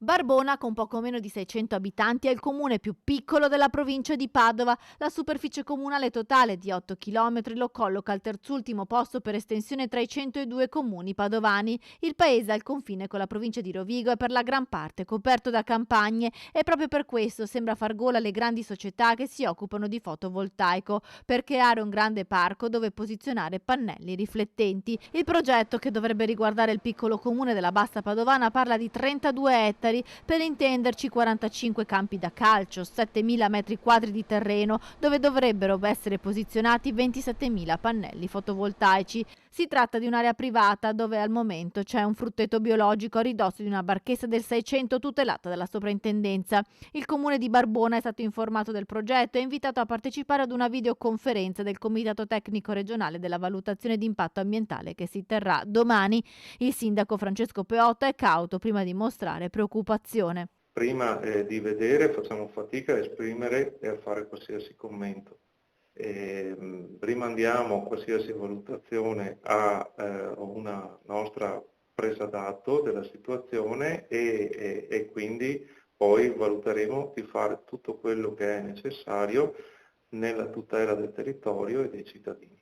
Barbona, con poco meno di 600 abitanti, è il comune più piccolo della provincia di Padova. La superficie comunale totale di 8 km lo colloca al terzultimo posto per estensione tra i 102 comuni padovani. Il paese ha il confine con la provincia di Rovigo e per la gran parte coperto da campagne e proprio per questo sembra far gola alle grandi società che si occupano di fotovoltaico per creare un grande parco dove posizionare pannelli riflettenti. Il progetto, che dovrebbe riguardare il piccolo comune della Bassa Padovana, parla di 32 ettari. Per intenderci, 45 campi da calcio, 7.000 metri quadri di terreno dove dovrebbero essere posizionati 27.000 pannelli fotovoltaici. Si tratta di un'area privata dove al momento c'è un frutteto biologico a ridosso di una barchessa del 600 tutelata dalla soprintendenza. Il comune di Barbona è stato informato del progetto e invitato a partecipare ad una videoconferenza del Comitato Tecnico Regionale della Valutazione di Impatto Ambientale che si terrà domani. Il sindaco Francesco Peotta è cauto prima di mostrare preoccupazione. Prima di vedere facciamo fatica a esprimere e a fare qualsiasi commento. Prima andiamo a qualsiasi valutazione a una nostra presa d'atto della situazione e quindi poi valuteremo di fare tutto quello che è necessario nella tutela del territorio e dei cittadini.